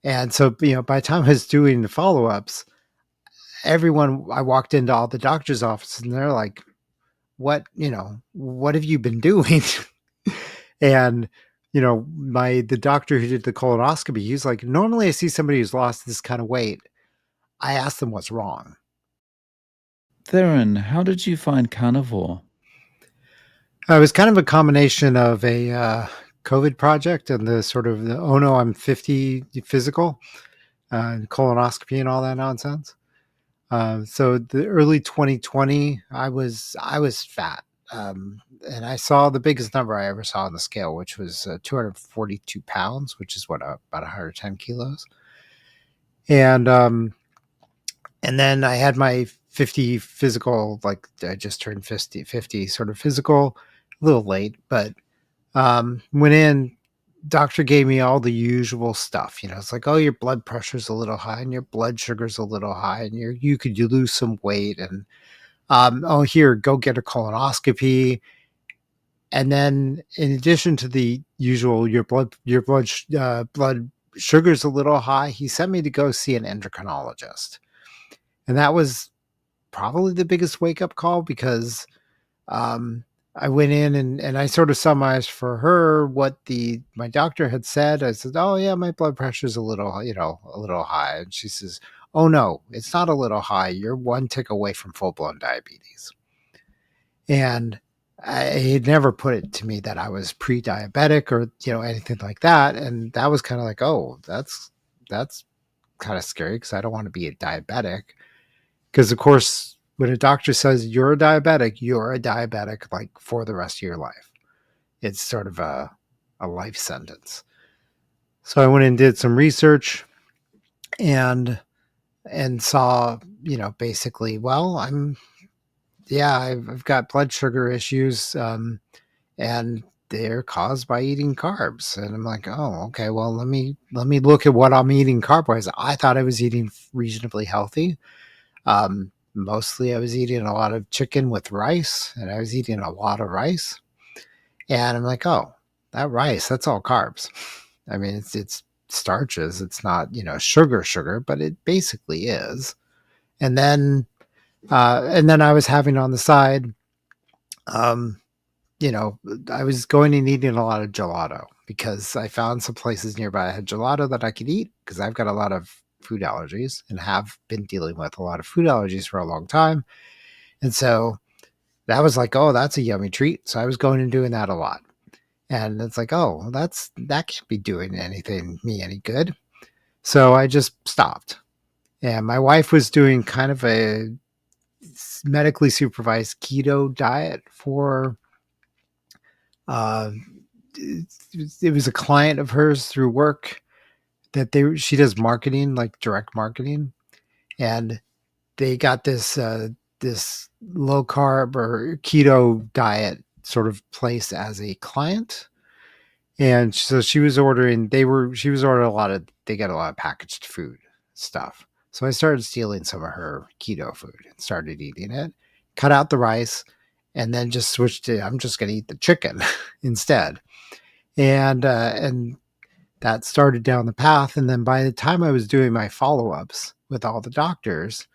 And so, by the time I was doing the follow-ups, I walked into all the doctor's offices and they're like, what have you been doing? And, the doctor who did the colonoscopy, he's like, normally I see somebody who's lost this kind of weight. I asked them what's wrong. Theron, how did you find carnivore? It was kind of a combination of a COVID project and the sort of the, oh no, I'm 50 physical, colonoscopy and all that nonsense. So the early 2020, I was fat, and I saw the biggest number I ever saw on the scale, which was 242 pounds, which is about 110 kilos. And and then I had my 50 physical, like I just turned 50 sort of physical, a little late, but went in. Doctor gave me all the usual stuff. It's like, oh, your blood pressure's a little high and your blood sugar's a little high, and you could lose some weight, and oh, here, go get a colonoscopy. And then, in addition to the usual, blood sugar's a little high, he sent me to go see an endocrinologist, and that was probably the biggest wake up call because um, I went in and I sort of summarized for her what my doctor had said. I said, "Oh yeah, my blood pressure's a little, a little high," and she says, "Oh no, it's not a little high. You're one tick away from full blown diabetes." And he had never put it to me that I was pre-diabetic or anything like that, and that was kind of like, oh, that's kind of scary because I don't want to be a diabetic. Because of course, when a doctor says you're a diabetic like for the rest of your life. It's sort of a life sentence. So I went and did some research and saw, basically, well, I've got blood sugar issues, and they're caused by eating carbs. And I'm like, oh, okay, well, let me look at what I'm eating carb wise. I thought I was eating reasonably healthy. Mostly I was eating a lot of chicken with rice, and I was eating a lot of rice. And I'm like, oh, that rice, that's all carbs. I mean, it's starches. It's not, sugar, but it basically is. And then I was having on the side, um, I was going and eating a lot of gelato because I found some places nearby that had gelato that I could eat because I've got a lot of food allergies and have been dealing with a lot of food allergies for a long time. And so that was like, oh, that's a yummy treat. So I was going and doing that a lot. And it's like, oh, that can't be doing me any good. So I just stopped. And my wife was doing kind of a medically supervised keto diet for uh it was a client of hers through work that she does marketing, like direct marketing, and they got this low carb or keto diet sort of place as a client. And so she was ordering, they get a lot of packaged food stuff. So I started stealing some of her keto food and started eating it, cut out the rice, and then just switched to, I'm just going to eat the chicken instead. And that started down the path. And then by the time I was doing my follow ups with all the doctors,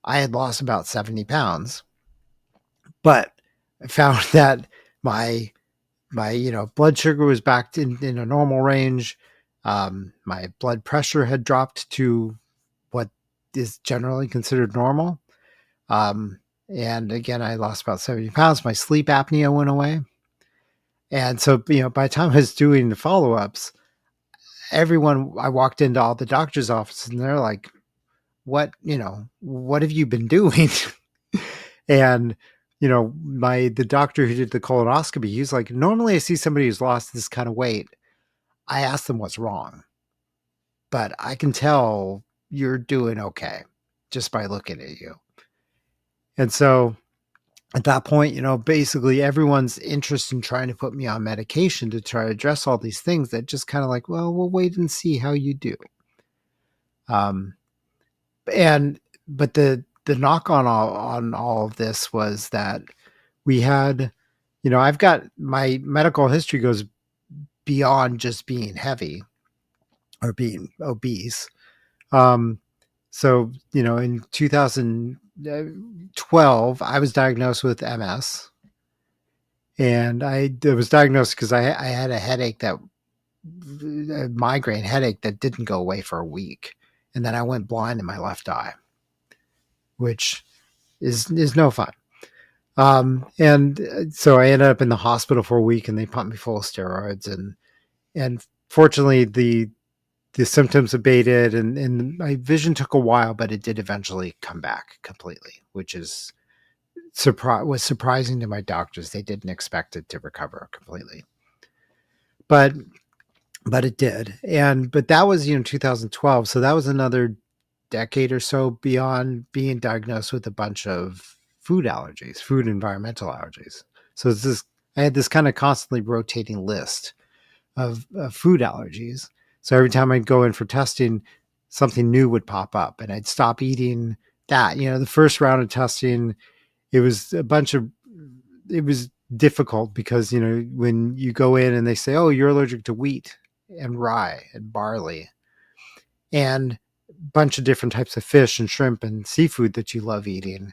I had lost about 70 pounds. But I found that my blood sugar was back in a normal range. My blood pressure had dropped to what is generally considered normal. And again, I lost about 70 pounds. My sleep apnea went away. And so, by the time I was doing the follow ups, I walked into all the doctor's offices and they're like, what have you been doing? And, the doctor who did the colonoscopy, he's like, normally I see somebody who's lost this kind of weight. I asked them what's wrong, but I can tell you're doing okay just by looking at you. And so at that point, basically everyone's interest in trying to put me on medication to try to address all these things that just kind of like, well, we'll wait and see how you do. Um, and but the knock on all of this was that we had, I've got my medical history goes beyond just being heavy. or being obese. Um, so, in 2012, I was diagnosed with MS, and I was diagnosed because I had a headache a migraine headache that didn't go away for a week, and then I went blind in my left eye, which is no fun. And so I ended up in the hospital for a week, and they pumped me full of steroids, and fortunately the symptoms abated, and my vision took a while, but it did eventually come back completely, which was surprising to my doctors. They didn't expect it to recover completely, but it did. But that was 2012, so that was another decade or so beyond being diagnosed with a bunch of food environmental allergies. So I had this kind of constantly rotating list of food allergies. So every time I'd go in for testing, something new would pop up, and I'd stop eating that. The first round of testing, it was a bunch of, it was difficult because, when you go in and they say, oh, you're allergic to wheat and rye and barley and a bunch of different types of fish and shrimp and seafood that you love eating,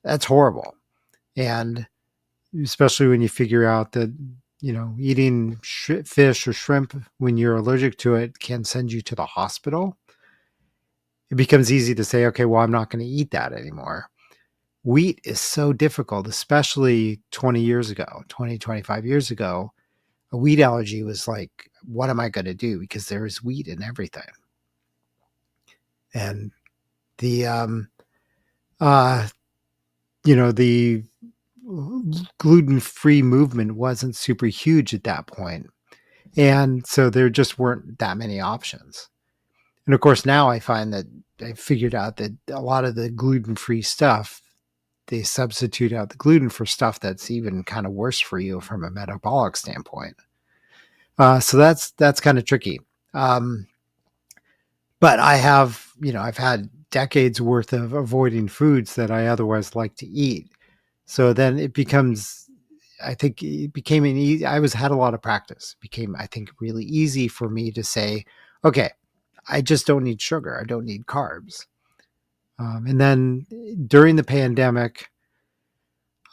that's horrible. And especially when you figure out that eating fish or shrimp when you're allergic to it can send you to the hospital, it becomes easy to say, okay, well, I'm not going to eat that anymore. Wheat is so difficult, especially 20 years ago, 20, 25 years ago. A wheat allergy was like, what am I going to do? Because there is wheat in everything. And the uh the gluten-free movement wasn't super huge at that point, and so there just weren't that many options. And of course, now I find that I figured out that a lot of the gluten-free stuff, they substitute out the gluten for stuff that's even kind of worse for you from a metabolic standpoint. So that's kind of tricky. Um, but I've had decades worth of avoiding foods that I otherwise like to eat. So then I think it became an easy, had a lot of practice. It became, I think, really easy for me to say, okay, I just don't need sugar. I don't need carbs. And then during the pandemic,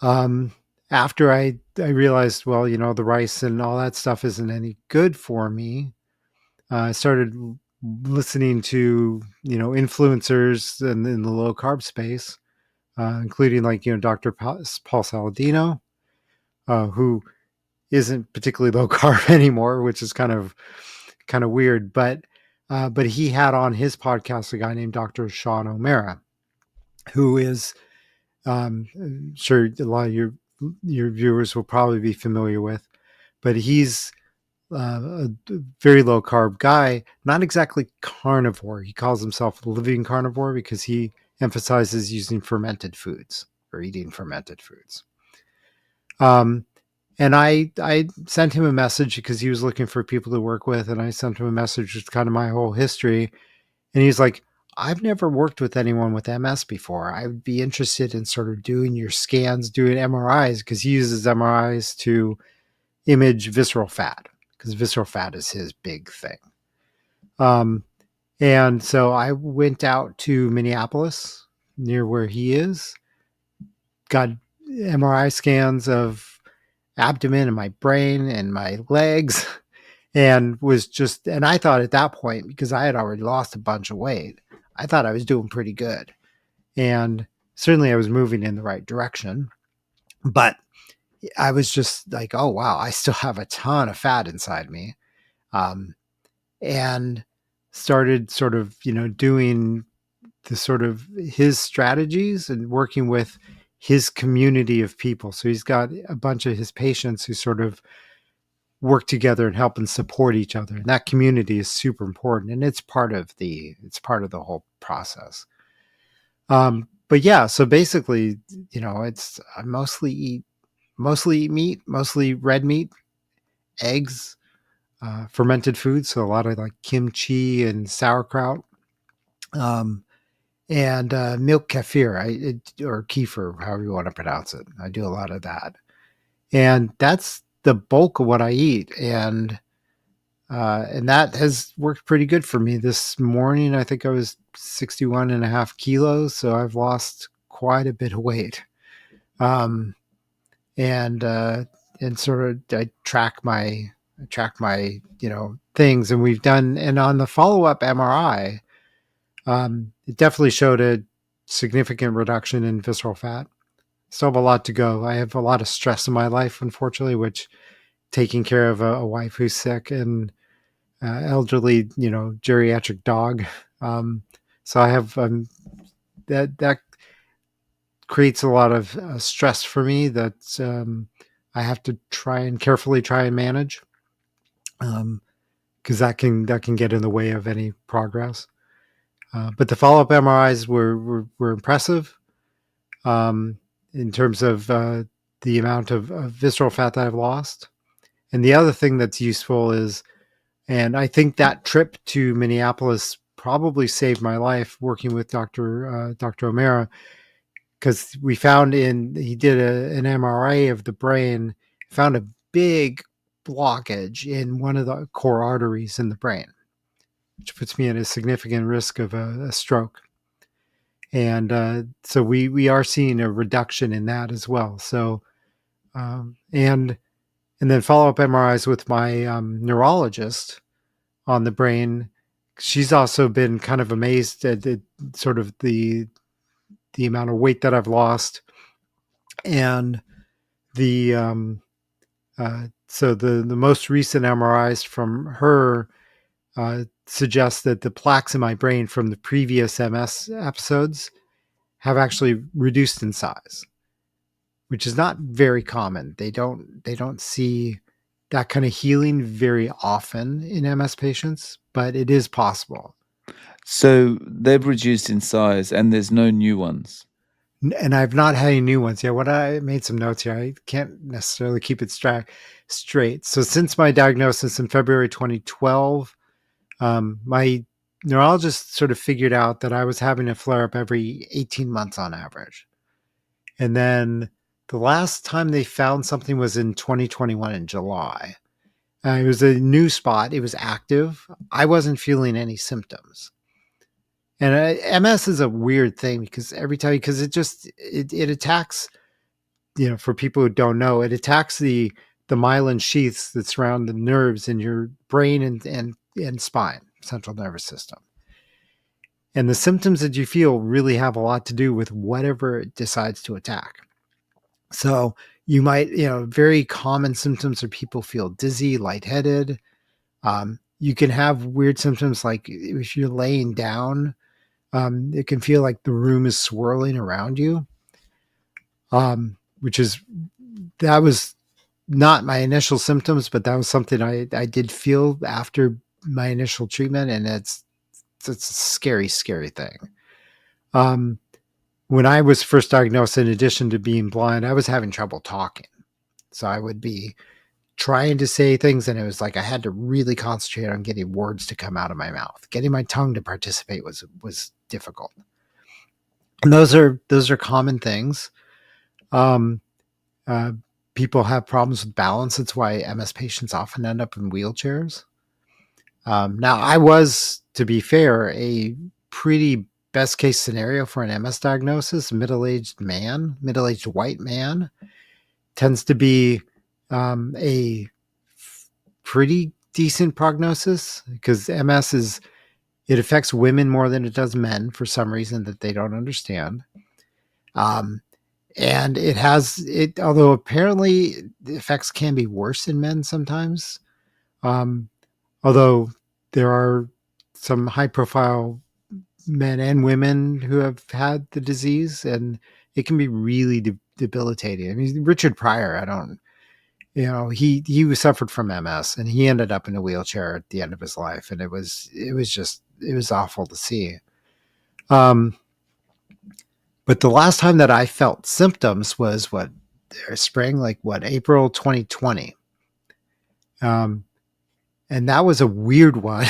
um, after I realized, well, the rice and all that stuff isn't any good for me, I started listening to, influencers in the low carb space, including like, Dr. Paul Saladino, who isn't particularly low carb anymore, which is kind of weird. But he had on his podcast a guy named Dr. Sean O'Mara, who is, sure a lot of your viewers will probably be familiar with, but he's a very low carb guy, not exactly carnivore. He calls himself a living carnivore because he emphasizes using fermented foods or eating fermented foods. Um, and I sent him a message because he was looking for people to work with, and I sent him a message with kind of my whole history, and he's like, I've never worked with anyone with MS before. I would be interested in sort of doing your scans, doing MRIs, because he uses MRIs to image visceral fat, because visceral fat is his big thing. Um, and so I went out to Minneapolis, near where he is, got MRI scans of abdomen and my brain and my legs, and I thought at that point, because I had already lost a bunch of weight, I thought I was doing pretty good. And certainly I was moving in the right direction. But I was just like, oh, wow, I still have a ton of fat inside me. Um, and started sort of, doing the sort of his strategies and working with his community of people. So he's got a bunch of his patients who sort of work together and help and support each other. And that community is super important. And it's part of the whole process. But yeah, so basically, it's I mostly eat meat, mostly red meat, eggs, fermented foods, so a lot of like kimchi and sauerkraut, um, and milk kefir, or kefir, however you want to pronounce it. I do a lot of that, and that's the bulk of what I eat. And And that has worked pretty good for me. This morning, I think I was 61.5 kilos. So I've lost quite a bit of weight. Um, and, uh, and sort of I track my, things, and we've done, and on the follow up MRI, it definitely showed a significant reduction in visceral fat. Still have a lot to go. I have a lot of stress in my life, unfortunately, which taking care of a wife who's sick and elderly, geriatric dog. Um, so I have that creates a lot of stress for me that I have to carefully try and manage, because that can get in the way of any progress. But the follow up MRIs were impressive, um, in terms of the amount of visceral fat that I've lost. And the other thing that's useful is, and I think that trip to Minneapolis probably saved my life, working with Dr. O'Mara, because he did an MRI of the brain, found a big blockage in one of the core arteries in the brain, which puts me at a significant risk of a stroke. And so we are seeing a reduction in that as well. So and then follow up MRIs with my neurologist on the brain. She's also been kind of amazed at sort of the amount of weight that I've lost, and the so the most recent MRIs from her suggest that the plaques in my brain from the previous MS episodes have actually reduced in size, which is not very common. They don't see that kind of healing very often in MS patients, but it is possible. So they've reduced in size and there's no new ones. And I've not had any new ones yet. What I made some notes here. I can't necessarily keep it straight. So since my diagnosis in February 2012, my neurologist sort of figured out that I was having a flare up every 18 months on average. And then the last time they found something was in 2021 in July. It was a new spot. It was active. I wasn't feeling any symptoms. And MS is a weird thing because because it attacks, for people who don't know, it attacks the myelin sheaths that surround the nerves in your brain and spine, central nervous system. And the symptoms that you feel really have a lot to do with whatever it decides to attack. So you might, very common symptoms are people feel dizzy, lightheaded. You can have weird symptoms like if you're laying down, it can feel like the room is swirling around you, which is that was not my initial symptoms, but that was something I did feel after my initial treatment, and it's a scary, scary thing. Um, when I was first diagnosed, in addition to being blind, I was having trouble talking. So I would be trying to say things, and it was like I had to really concentrate on getting words to come out of my mouth. Getting my tongue to participate was difficult. And those are common things. Um, uh, People have problems with balance. That's why MS patients often end up in wheelchairs. Now, I was, to be fair, a pretty best case scenario for an MS diagnosis. Middle aged white man, tends to be a pretty decent prognosis, because it affects women more than it does men for some reason that they don't understand. Um, and although apparently the effects can be worse in men sometimes. Um, Although there are some high profile men and women who have had the disease, and it can be really debilitating. I mean, Richard Pryor, I don't, he was suffered from MS, and he ended up in a wheelchair at the end of his life. And it was awful to see. Um, but the last time that I felt symptoms was spring, like April 2020. Um, and that was a weird one.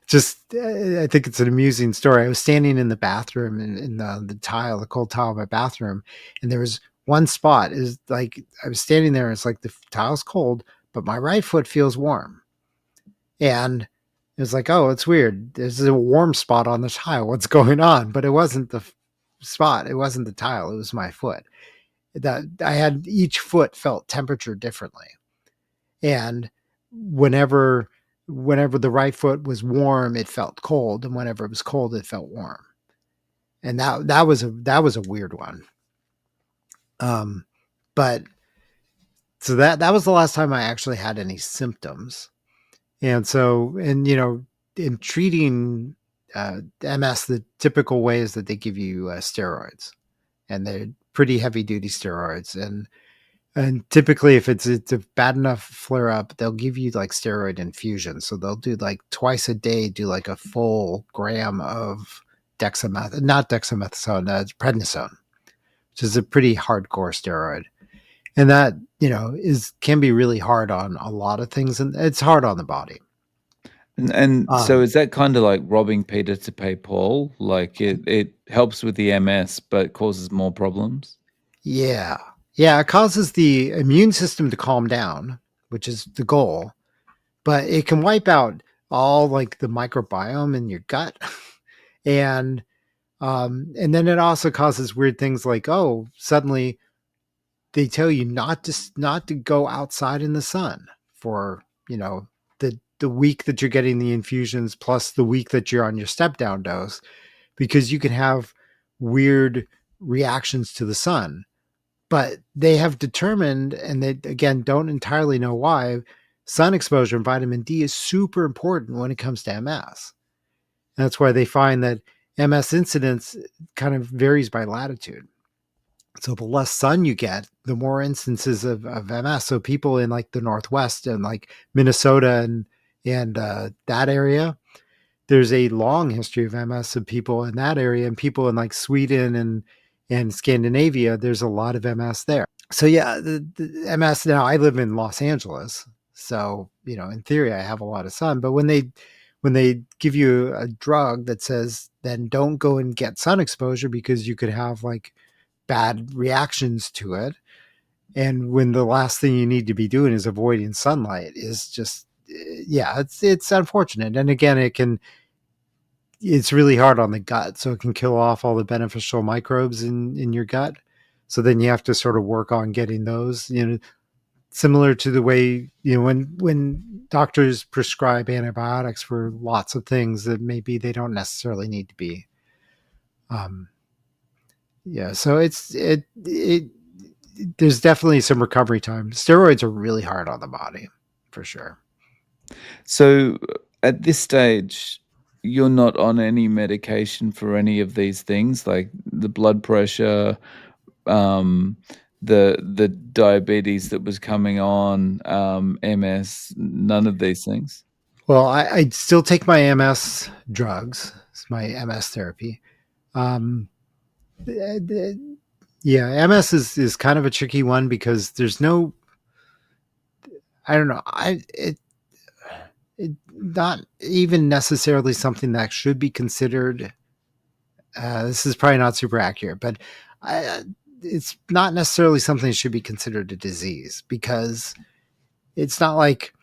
Just, I think it's an amusing story. I was standing in the bathroom in the cold tile of my bathroom, and there was one spot. Is like I was standing there, and it's like the tile's cold, but my right foot feels warm. And it was like, oh, it's weird. There's a warm spot on the tile. What's going on? But it wasn't the spot. It wasn't the tile. It was my foot. That I had each foot felt temperature differently. And whenever whenever the right foot was warm, it felt cold, and whenever it was cold, it felt warm. And that was a weird one. Um, but so that was the last time I actually had any symptoms. And so, and in treating MS, the typical way is that they give you steroids, and they're pretty heavy duty steroids. And typically, if it's a bad enough flare up, they'll give you like steroid infusion. So they'll do like twice a day, do like a full gram of not dexamethasone, prednisone, which is a pretty hardcore steroid. And that, is can be really hard on a lot of things, and it's hard on the body. And so Um, is that kind of like robbing Peter to pay Paul? Like it helps with the MS, but causes more problems? yeah. Yeah, it causes the immune system to calm down, which is the goal, but it can wipe out all like the microbiome in your gut. And then it also causes weird things like, oh, suddenly they tell you not to go outside in the sun for, the week that you're getting the infusions plus the week that you're on your step down dose, because you can have weird reactions to the sun. But they have determined, and they again don't entirely know why, sun exposure and vitamin D is super important when it comes to MS. That's why they find that MS incidence kind of varies by latitude. So the less sun you get, the more instances of MS. So people in like the Northwest and like Minnesota and that area, there's a long history of MS of people in that area, and people in like Sweden and Scandinavia. There's a lot of MS there. So yeah, the MS. Now I live in Los Angeles, so in theory I have a lot of sun. But when they give you a drug that says then don't go and get sun exposure because you could have like bad reactions to it, and when the last thing you need to be doing is avoiding sunlight, is just yeah, it's unfortunate. And again, it's really hard on the gut, so it can kill off all the beneficial microbes in your gut. So then you have to sort of work on getting those, similar to the way, when doctors prescribe antibiotics for lots of things that maybe they don't necessarily need to be. um yeah, so it there's definitely some recovery time. Steroids are really hard on the body, for sure. So at this stage, you're not on any medication for any of these things, like the blood pressure, um, the diabetes that was coming on, MS, none of these things? Well, I still take my MS drugs. It's my MS therapy. um yeah, MS is kind of a tricky one because there's no, I don't know, it not even necessarily something that should be considered. This is probably not super accurate, but I, it's not necessarily something that should be considered a disease, because it's not like,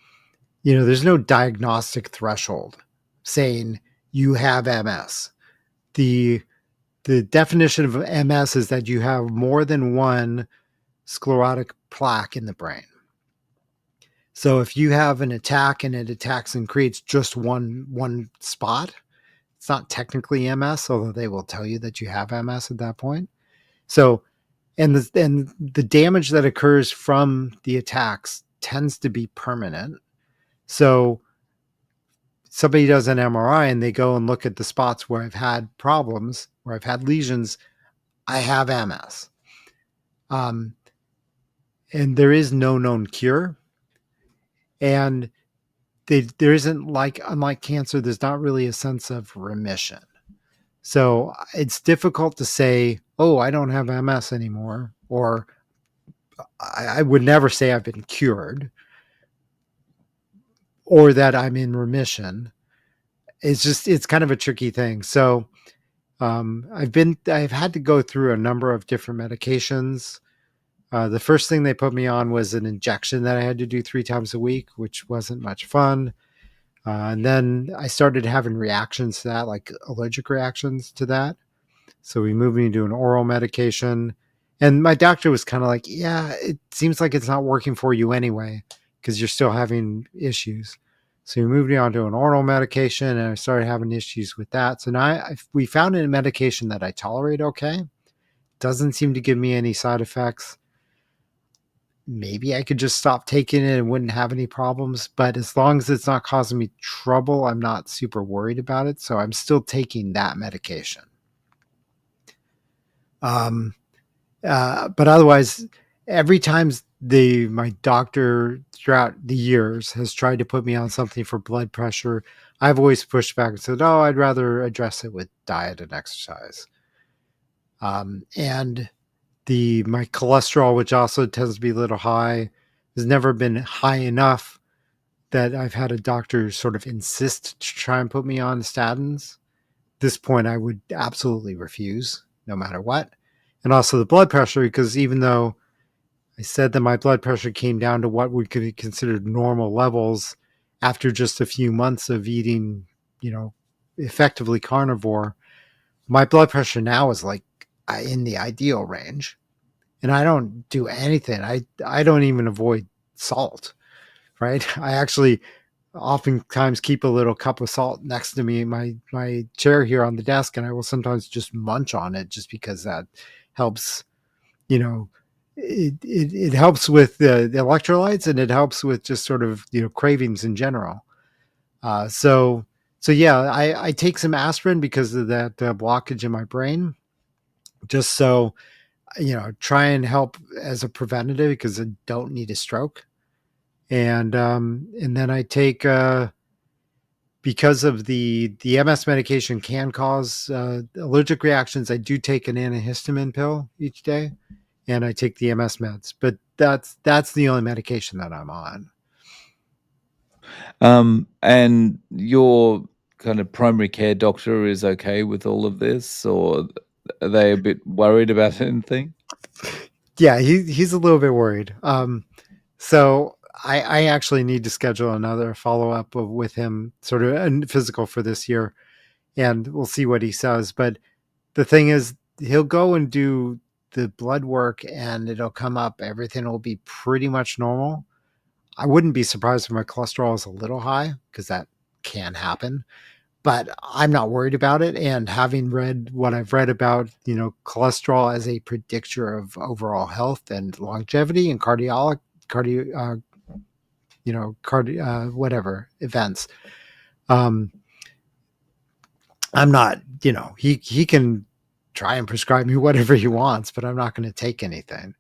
there's no diagnostic threshold saying you have MS. The the definition of MS is that you have more than one sclerotic plaque in the brain. So if you have an attack and it attacks and creates just one spot, it's not technically MS, although they will tell you that you have MS at that point. So and the damage that occurs from the attacks tends to be permanent. So somebody does an MRI and they go and look at the spots where I've had problems, where I've had lesions, I have MS. Um, and there is no known cure. And there isn't, like, unlike cancer, there's not really a sense of remission. So it's difficult to say, oh, I don't have MS anymore, or I would never say I've been cured, or that I'm in remission. It's kind of a tricky thing. So I've had to go through a number of different medications. The first thing they put me on was an injection that I had to do 3 times a week, which wasn't much fun. And then I started having reactions to that, like allergic reactions to that. So we moved me to an oral medication. And my doctor was kind of like, yeah, it seems like it's not working for you anyway, because you're still having issues. So we moved me on to an oral medication and I started having issues with that. So now we found a medication that I tolerate okay. Doesn't seem to give me any side effects. Maybe I could just stop taking it and wouldn't have any problems. But as long as it's not causing me trouble, I'm not super worried about it. So I'm still taking that medication. Um, but otherwise, every time my doctor throughout the years has tried to put me on something for blood pressure, I've always pushed back and said, "Oh, I'd rather address it with diet and exercise." And the my cholesterol, which also tends to be a little high, has never been high enough that I've had a doctor sort of insist to try and put me on statins. At this point, I would absolutely refuse, no matter what. And also the blood pressure, because even though I said that my blood pressure came down to what would be considered normal levels after just a few months of eating, you know, effectively carnivore, my blood pressure now is like in the ideal range. And I don't do anything. I don't even avoid salt, right? I actually oftentimes keep a little cup of salt next to me in my chair here on the desk, and I will sometimes just munch on it just because that helps. You know, it helps with the electrolytes, and it helps with just sort of cravings in general. So yeah, I take some aspirin because of that blockage in my brain, just so try and help as a preventative because I don't need a stroke. And then I take because of the MS medication can cause allergic reactions. I do take an antihistamine pill each day, and I take the MS meds. But that's the only medication that I'm on. And your kind of primary care doctor is okay with all of this, or are they a bit worried about anything? Yeah, he's a little bit worried. So I actually need to schedule another follow up with him, sort of a physical for this year, and we'll see what he says. But the thing is, he'll go and do the blood work, and it'll come up. Everything will be pretty much normal. I wouldn't be surprised if my cholesterol is a little high because that can happen, but I'm not worried about it. And having read what I've read about, cholesterol as a predictor of overall health and longevity and cardio, whatever events, um, I'm not, he can try and prescribe me whatever he wants, but I'm not going to take anything.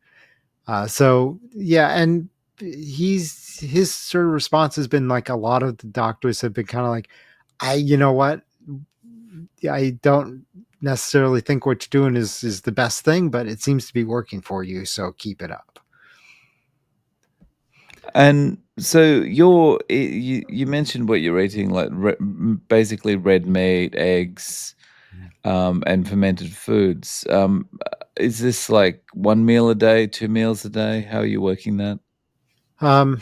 So yeah, and his sort of response has been like a lot of the doctors have been kind of like, you know what, I don't necessarily think what you're doing is the best thing, but it seems to be working for you, so keep it up. And so you mentioned what you're eating, like basically red meat, eggs, and fermented foods. Is this like one meal a day, two meals a day? How are you working that? Um,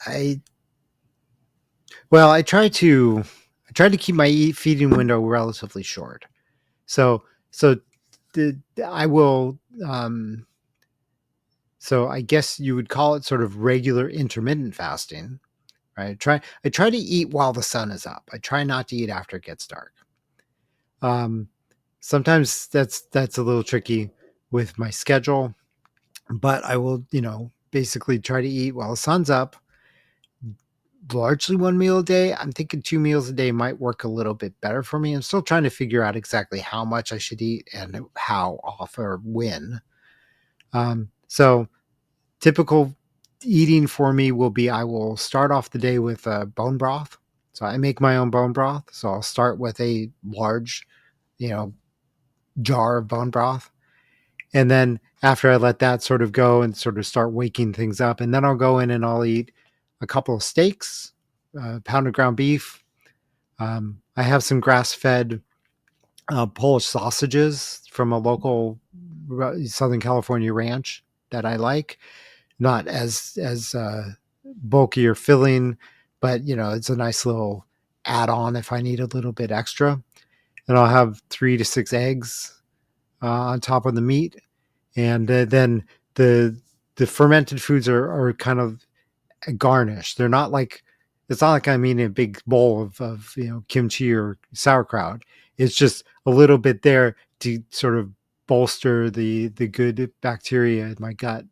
I well, I try to keep my feeding window relatively short. So I will. So I guess you would call it sort of regular intermittent fasting, right? I try to eat while the sun is up. I try not to eat after it gets dark. Um, Sometimes that's a little tricky with my schedule, but I will, basically try to eat while the sun's up. Largely one meal a day. I'm thinking two meals a day might work a little bit better for me. I'm still trying to figure out exactly how much I should eat and how often or when. So typical eating for me will be I will start off the day with bone broth. So I make my own bone broth. So I'll start with a large, you know, jar of bone broth. And then after I let that sort of go and sort of start waking things up, and then I'll go in and I'll eat a couple of steaks, a pound of ground beef. I have some grass fed Polish sausages from a local Southern California ranch that I like. Not as bulky or filling, but it's a nice little add on if I need a little bit extra. And I'll have 3 to 6 eggs on top of the meat, and then the the fermented foods are kind of a garnish. They're not like it's not like I'm eating a big bowl of kimchi or sauerkraut. It's just a little bit there to sort of bolster the good bacteria in my gut.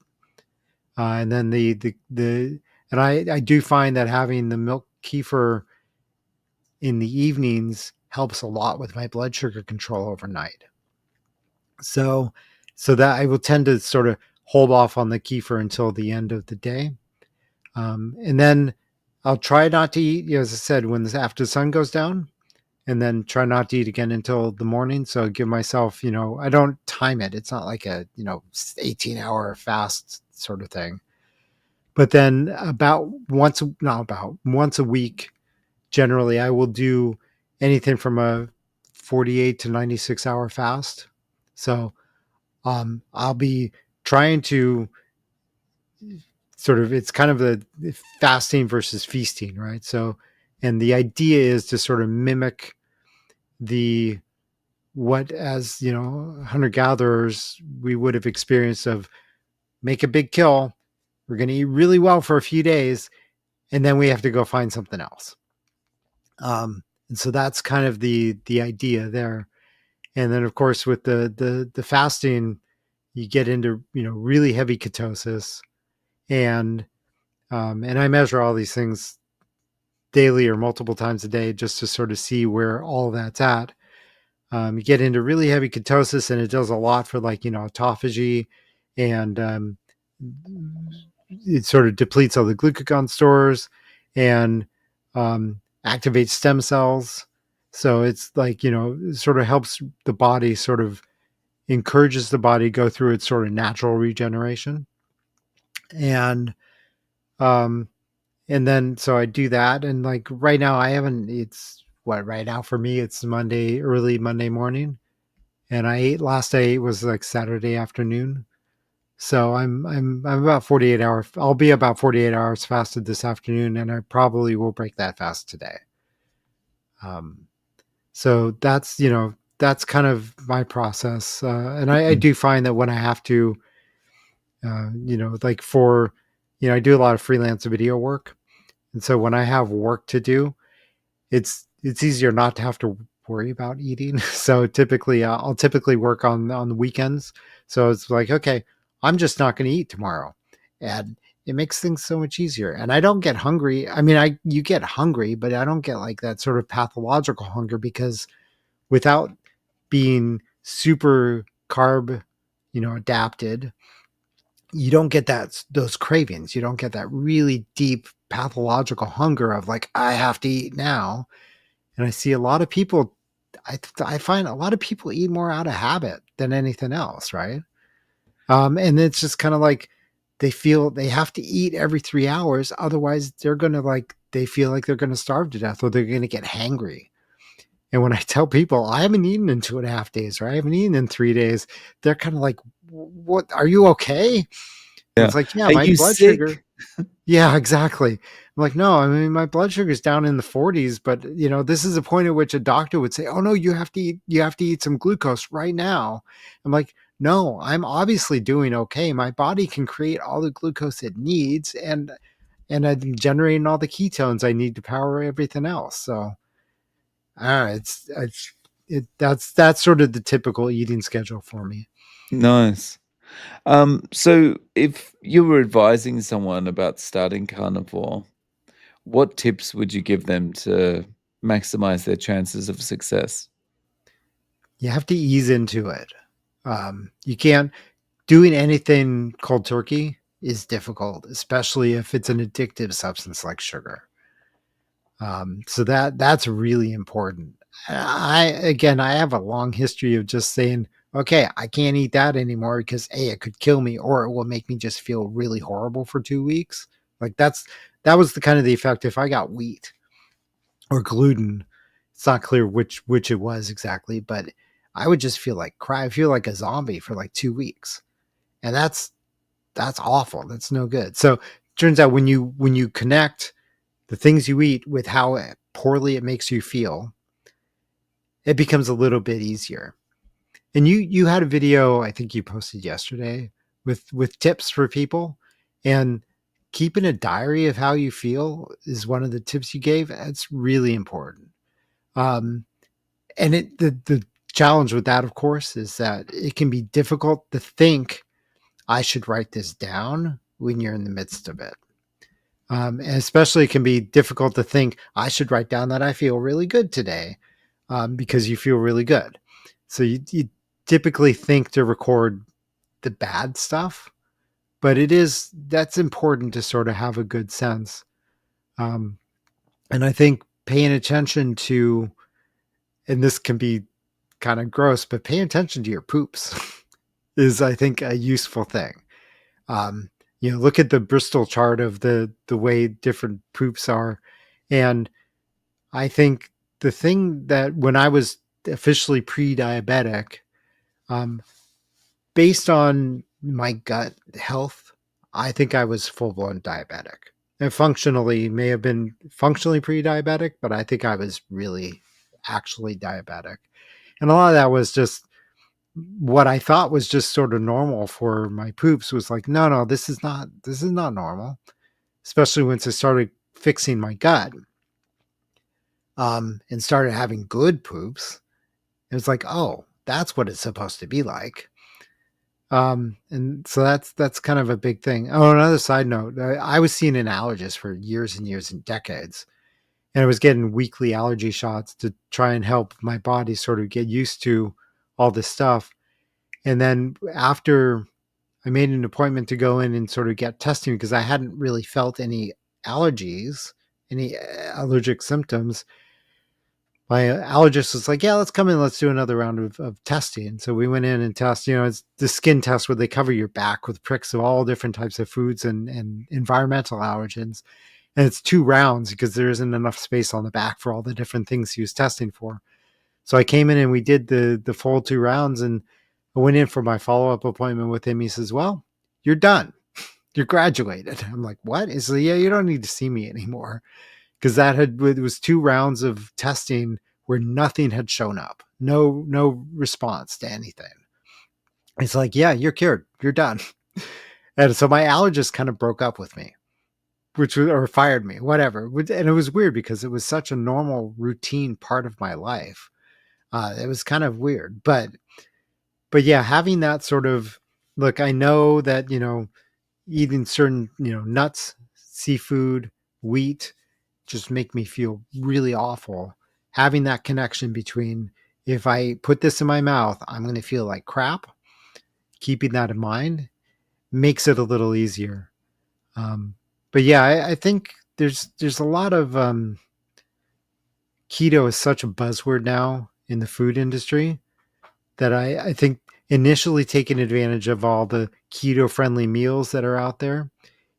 And then the and I do find that having the milk kefir in the evenings helps a lot with my blood sugar control overnight. So that I will tend to sort of hold off on the kefir until the end of the day. And then I'll try not to eat, as I said, after the sun goes down, and then try not to eat again until the morning. So I give myself, I don't time it. It's not like a 18-hour fast sort of thing. But then not about once a week, generally, I will do anything from a 48 to 96-hour fast. So I'll be trying to sort of, it's kind of a fasting versus feasting, right? So, and the idea is to sort of mimic the what, as hunter gatherers we would have experienced of make a big kill, we're going to eat really well for a few days, and then we have to go find something else. And so that's kind of the idea there. And then of course with the fasting, you get into really heavy ketosis, and I measure all these things daily or multiple times a day just to sort of see where all of that's at. You get into really heavy ketosis, and it does a lot for autophagy, and it sort of depletes all the glucagon stores and activates stem cells. So it's like, it sort of helps the body, sort of encourages the body go through its sort of natural regeneration. And um, and then so I do that, and like right now I haven't. It's what right now for me it's early Monday morning, and last I ate was like Saturday afternoon. So I'm about 48 hours. I'll be about 48 hours fasted this afternoon, and I probably will break that fast today. Um, so that's kind of my process, and I Mm. do find that when I have to, like for, I do a lot of freelance video work, and so when I have work to do, it's easier not to have to worry about eating. So typically, I'll typically work on the weekends. So it's like, okay, I'm just not going to eat tomorrow, and it makes things so much easier. And I don't get hungry. I mean, I you get hungry, but I don't get like that sort of pathological hunger, because without being super carb, adapted, you don't get those cravings. You don't get that really deep pathological hunger of like I have to eat now. And I see a lot of people, I find a lot of people eat more out of habit than anything else, right? And it's just kind of like they feel they have to eat every 3 hours, otherwise they feel like they're gonna starve to death, or they're gonna get hangry. And when I tell people I haven't eaten in 2.5 days, or I haven't eaten in 3 days, they're kind of like, "What? Are you okay?" And Yeah. it's like, "Yeah, Are my you blood sugar." sick? Yeah, exactly. I'm like, no, I mean, my blood sugar is down in the 40s, but this is a point at which a doctor would say, "Oh no, you have to eat some glucose right now." I'm like, no, I'm obviously doing okay. My body can create all the glucose it needs, and I'm generating all the ketones I need to power everything else. So, that's sort of the typical eating schedule for me. Nice. So if you were advising someone about starting carnivore, what tips would you give them to maximize their chances of success? You have to ease into it. You can't doing anything cold turkey is difficult, especially if it's an addictive substance like sugar. So that's really important. I have a long history of just saying, okay, I can't eat that anymore because it could kill me, or it will make me just feel really horrible for 2 weeks. Like that was the kind of the effect if I got wheat or gluten. It's not clear which it was exactly, but I would just feel like cry. I feel like a zombie for like 2 weeks, and that's awful. That's no good. So turns out when you connect the things you eat with how poorly it makes you feel, it becomes a little bit easier. And you had a video I think you posted yesterday with tips for people, and keeping a diary of how you feel is one of the tips you gave. That's really important. Um, and the challenge with that, of course, is that it can be difficult to think I should write this down when you're in the midst of it. And especially it can be difficult to think I should write down that I feel really good today, because you feel really good. So you typically think to record the bad stuff, but that's important to sort of have a good sense. Um, and I think paying attention to, and this can be kind of gross, but paying attention to your poops is, I think, a useful thing. Um, look at the Bristol chart of the way different poops are, and I think the thing that when I was officially pre-diabetic, um, based on my gut health, I think I was full blown diabetic. And functionally, may have been functionally pre diabetic, but I think I was really actually diabetic. And a lot of that was just what I thought was just sort of normal for my poops was like, no, no, this is not normal. Especially once I started fixing my gut, and started having good poops. It was like, oh, that's what it's supposed to be like. And so that's kind of a big thing. Oh, another side note, I was seeing an allergist for years and years and decades, and I was getting weekly allergy shots to try and help my body sort of get used to all this stuff. And then after I made an appointment to go in and sort of get testing because I hadn't really felt any allergies, any allergic symptoms, my allergist was like, yeah, let's come in. Let's do another round of testing. So we went in and test, it's the skin test where they cover your back with pricks of all different types of foods and environmental allergens. And it's 2 rounds because there isn't enough space on the back for all the different things he was testing for. So I came in and we did the full 2 rounds, and I went in for my follow-up appointment with him. He says, well, you're done. You're graduated. I'm like, what? He said, yeah, you don't need to see me anymore, because it was 2 rounds of testing where nothing had shown up, no response to anything. It's like, yeah, you're cured, you're done. And so my allergist kind of broke up with me, which was, or fired me, whatever. And it was weird because it was such a normal routine part of my life. It was kind of weird, but yeah, having that sort of look, I know that eating certain nuts, seafood, wheat, just make me feel really awful. Having that connection between, if I put this in my mouth, I'm going to feel like crap. Keeping that in mind makes it a little easier. Um, but yeah, I think there's a lot of keto is such a buzzword now in the food industry that I think initially taking advantage of all the keto friendly meals that are out there,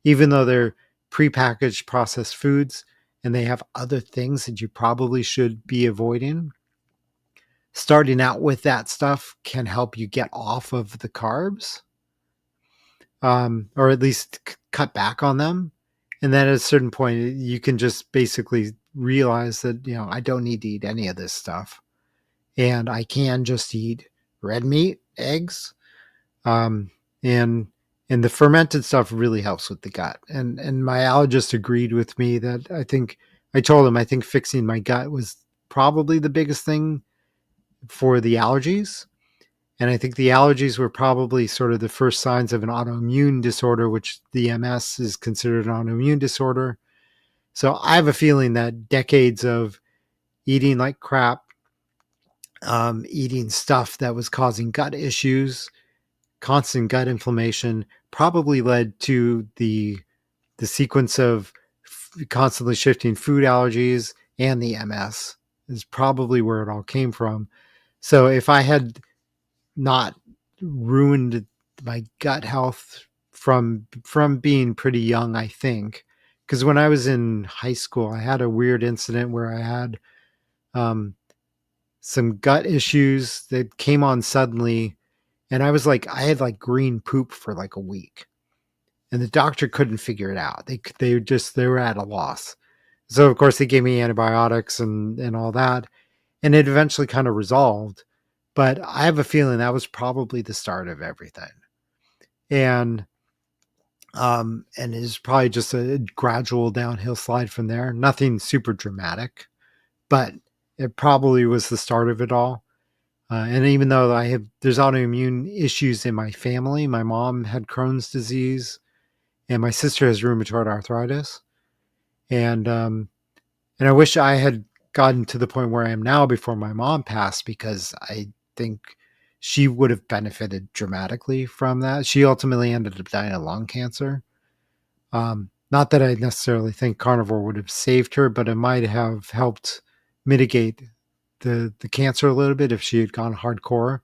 even though they're prepackaged processed foods and they have other things that you probably should be avoiding. Starting out with that stuff can help you get off of the carbs, or at least cut back on them. And then at a certain point, you can just basically realize that, I don't need to eat any of this stuff. And I can just eat red meat, eggs, um, and and the fermented stuff really helps with the gut. And my allergist agreed with me that I told him I think fixing my gut was probably the biggest thing for the allergies. And I think the allergies were probably sort of the first signs of an autoimmune disorder, which the MS is considered an autoimmune disorder. So I have a feeling that decades of eating like crap, eating stuff that was causing gut issues, constant gut inflammation, probably led to the sequence of constantly shifting food allergies and the MS is probably where it all came from. So if I had not ruined my gut health from being pretty young, I think, because when I was in high school, I had a weird incident where I had um, some gut issues that came on suddenly, and I had like green poop for like a week, and the doctor couldn't figure it out. They were at a loss. So of course they gave me antibiotics and all that, and it eventually kind of resolved. But I have a feeling that was probably the start of everything. And and it's probably just a gradual downhill slide from there. Nothing super dramatic, but it probably was the start of it all. And even though there's autoimmune issues in my family. My mom had Crohn's disease, and my sister has rheumatoid arthritis. And and I wish I had gotten to the point where I am now before my mom passed, because I think she would have benefited dramatically from that. She ultimately ended up dying of lung cancer. Not that I necessarily think carnivore would have saved her, but it might have helped mitigate the cancer a little bit if she had gone hardcore.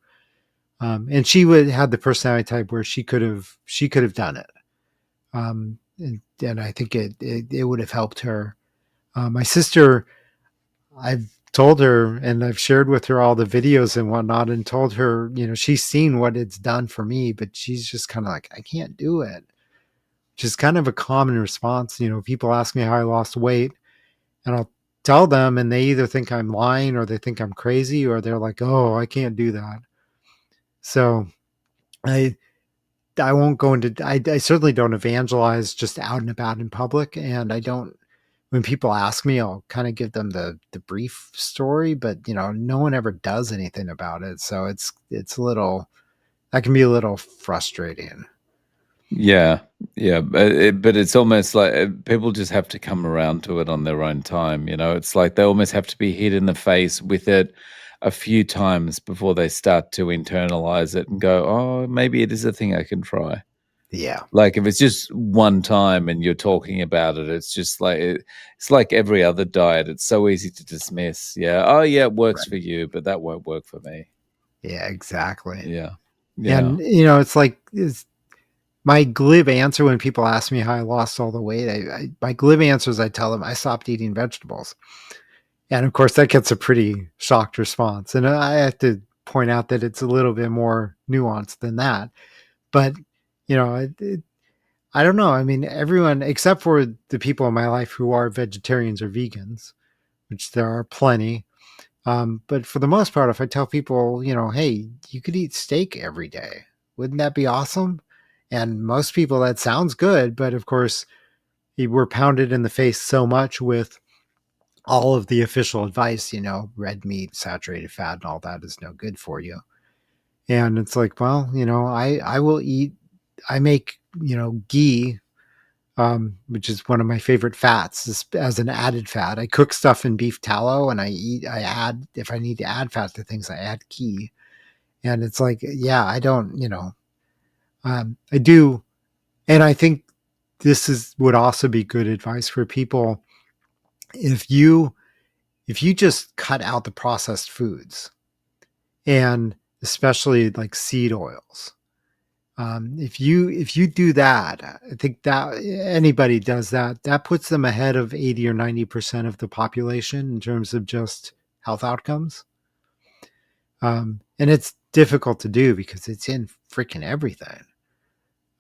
And she would had the personality type where she could have done it. And I think it would have helped her. My sister, I've told her and I've shared with her all the videos and whatnot, and told her, she's seen what it's done for me, but she's just kind of like, I can't do it. Which is kind of a common response. People ask me how I lost weight, and I'll tell them, and they either think I'm lying or they think I'm crazy, or they're like, oh, I can't do that. So I I won't go into I certainly don't evangelize just out and about in public, and I don't when people ask me, I'll kind of give them the brief story, but no one ever does anything about it. So it's a little that can be a little frustrating. Yeah, yeah, but it's almost like people just have to come around to it on their own time. It's like they almost have to be hit in the face with it a few times before they start to internalize it and go, "Oh, maybe it is a thing I can try." Yeah. Like if it's just one time and you're talking about it, it's just like it's like every other diet. It's so easy to dismiss. Yeah, oh yeah, it works for Right. you, but that won't work for me. Yeah, exactly. Yeah, yeah. And it's like my glib answer when people ask me how I lost all the weight. My glib answer is I tell them I stopped eating vegetables. And of course, that gets a pretty shocked response. And I have to point out that it's a little bit more nuanced than that. But, I don't know. I mean, everyone, except for the people in my life who are vegetarians or vegans, which there are plenty. But for the most part, if I tell people, hey, you could eat steak every day, wouldn't that be awesome? And most people, that sounds good. But of course, we're pounded in the face so much with all of the official advice, red meat, saturated fat, and all that is no good for you. And it's like, well, I will eat. I make ghee, which is one of my favorite fats, as an added fat. I cook stuff in beef tallow, and I add, if I need to add fat to things, I add ghee. And it's like, yeah, I don't, I do, and I think would also be good advice for people if you just cut out the processed foods, and especially like seed oils. If you do that, I think that anybody does that, that puts them ahead of 80 or 90% of the population in terms of just health outcomes. And it's difficult to do because it's in freaking everything.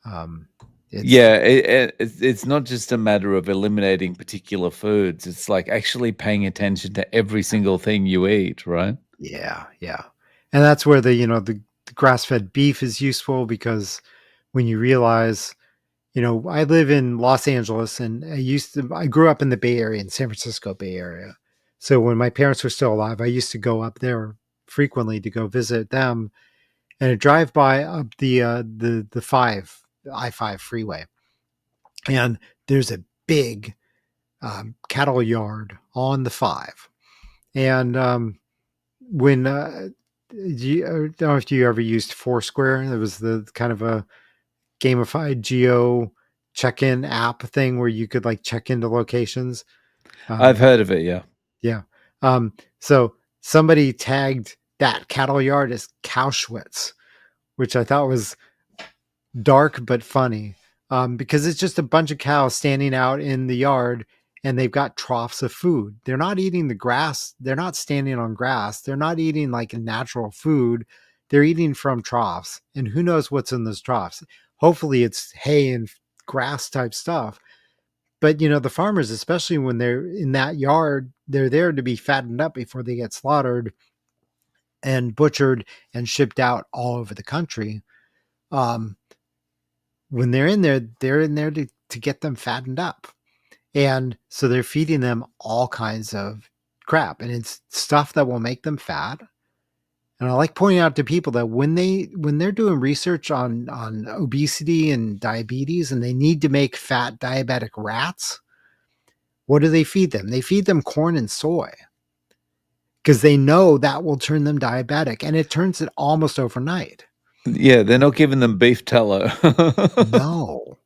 Um, it's Yeah, it's not just a matter of eliminating particular foods. It's like actually paying attention to every single thing you eat, right? Yeah, yeah, and that's where the grass fed beef is useful, because when you realize, I live in Los Angeles, and I grew up in the Bay Area, in San Francisco Bay Area. So when my parents were still alive, I used to go up there frequently to go visit them, and I drive by up the I-5 freeway, and there's a big cattle yard on the five. And when I don't know if you ever used Foursquare. There was the kind of a gamified geo check-in app thing where you could like check into locations. I've Um, heard of it, yeah. yeah. So somebody tagged that cattle yard as Cowschwitz, which I thought was dark but funny, because it's just a bunch of cows standing out in the yard, and they've got troughs of food. They're not eating the grass. They're not standing on grass. They're not eating like natural food. They're eating from troughs. And who knows what's in those troughs? Hopefully it's hay and grass type stuff. but the farmers, especially when they're in that yard, they're there to be fattened up before they get slaughtered and butchered and shipped out all over the country. Um, when they're in there to get them fattened up. And so they're feeding them all kinds of crap, and it's stuff that will make them fat. And I like pointing out to people that when they're doing research on obesity and diabetes and they need to make fat diabetic rats, what do they feed them? They feed them corn and soy because they know that will turn them diabetic, and it turns it almost overnight. Yeah, they're not giving them beef tallow. No.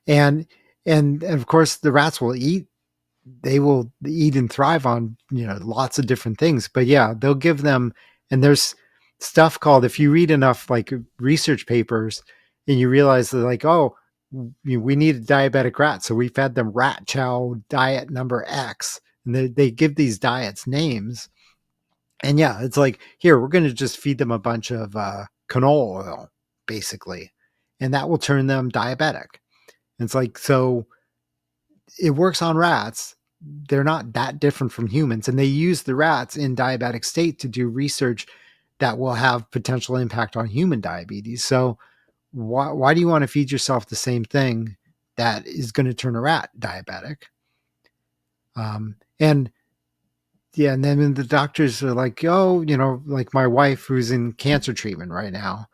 And and of course the rats will eat, they will eat and thrive on lots of different things, but yeah, they'll give them. And there's stuff called, if you read enough like research papers and you realize that, like, oh, we need a diabetic rat, so we fed them rat chow diet number X, and they give these diets names. And yeah, it's like, here, we're going to just feed them a bunch of canola oil basically, and that will turn them diabetic. And it's like, so it works on rats. They're not that different from humans, and they use the rats in diabetic state to do research that will have potential impact on human diabetes. So why do you want to feed yourself the same thing that is going to turn a rat diabetic? And yeah, and then the doctors are like, oh, like my wife who's in cancer treatment right now,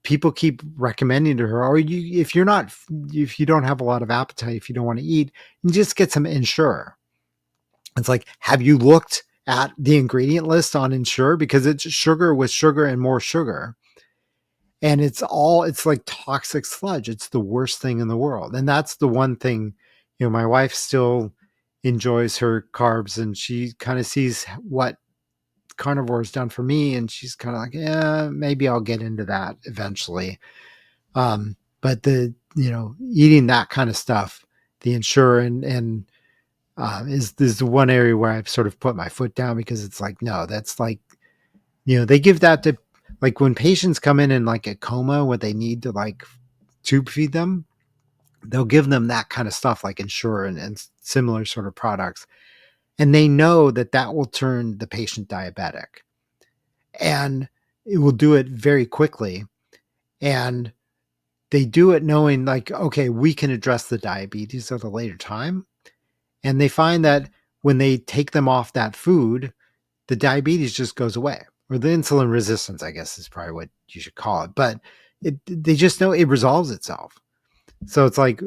people keep recommending to her, or if you don't have a lot of appetite, if you don't want to eat, you just get some Ensure. It's like, have you looked at the ingredient list on Ensure? Because it's sugar with sugar and more sugar. And it's like toxic sludge. It's the worst thing in the world. And that's the one thing, my wife still enjoys her carbs, and she kind of sees what carnivore has done for me. And she's kind of like, yeah, maybe I'll get into that eventually. But eating that kind of stuff, the Ensure and is the one area where I've sort of put my foot down, because it's like, no, that's like, they give that to, like, when patients come in like a coma where they need to like tube feed them, they'll give them that kind of stuff like Ensure and similar sort of products. And they know that that will turn the patient diabetic, and it will do it very quickly. And they do it knowing, like, okay, we can address the diabetes at a later time. And they find that when they take them off that food, the diabetes just goes away, or the insulin resistance, I guess is probably what you should call it. But they just know it resolves itself. So it's like,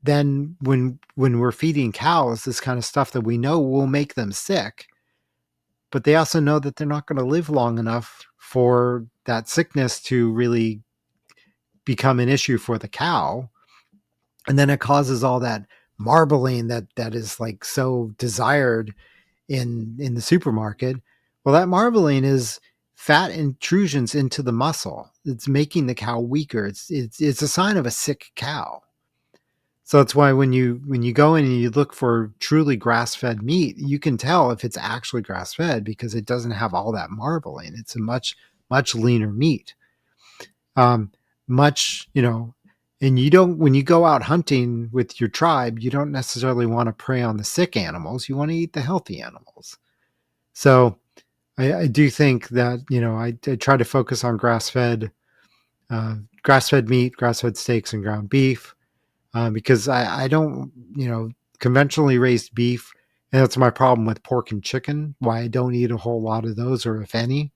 then when we're feeding cows this kind of stuff that we know will make them sick, but they also know that they're not going to live long enough for that sickness to really become an issue for the cow. And then it causes all that marbling that is like so desired in the supermarket. Well, that marbling is fat intrusions into the muscle. It's making the cow weaker. It's a sign of a sick cow. So that's why when you go in and you look for truly grass-fed meat, you can tell if it's actually grass-fed because it doesn't have all that marbling. It's a much leaner meat. Um, much, and you don't, when you go out hunting with your tribe, you don't necessarily want to prey on the sick animals. You want to eat the healthy animals. So I do think that, I try to focus on grass-fed meat, grass-fed steaks, and ground beef, because I don't, conventionally raised beef. And that's my problem with pork and chicken, why I don't eat a whole lot of those, or if any,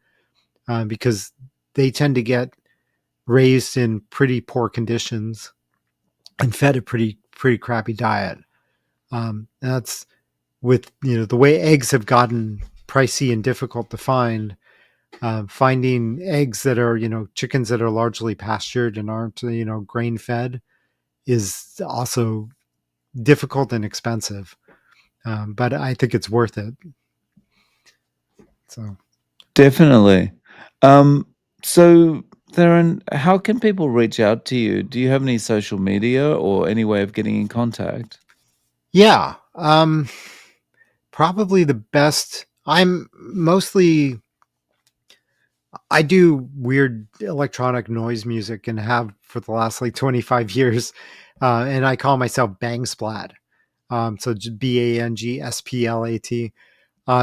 because they tend to get raised in pretty poor conditions and fed a pretty crappy diet. That's with the way eggs have gotten pricey and difficult to find. Finding eggs that are chickens that are largely pastured and aren't grain fed is also difficult and expensive. But I think it's worth it. So Definitely. Um, so, Theron, how can people reach out to you? Do you have any social media or any way of getting in contact? yeah, probably the best. I'm mostly I do weird electronic noise music and have for the last like 25 years. And I call myself Bang Splat. So just BANGSPLAT.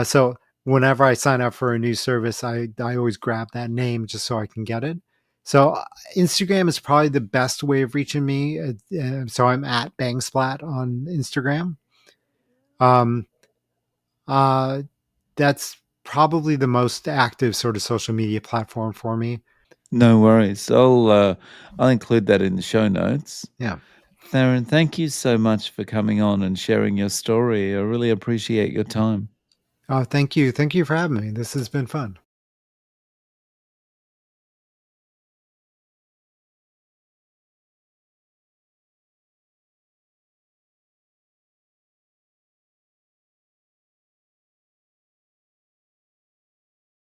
So whenever I sign up for a new service, I always grab that name just so I can get it. So Instagram is probably the best way of reaching me. So I'm at Bang Splat on Instagram. Um, uh, that's probably the most active sort of social media platform for me. No worries. I'll include that in the show notes. Yeah. Theron, thank you so much for coming on and sharing your story. I really appreciate your time. Oh, thank you. Thank you for having me. This has been fun.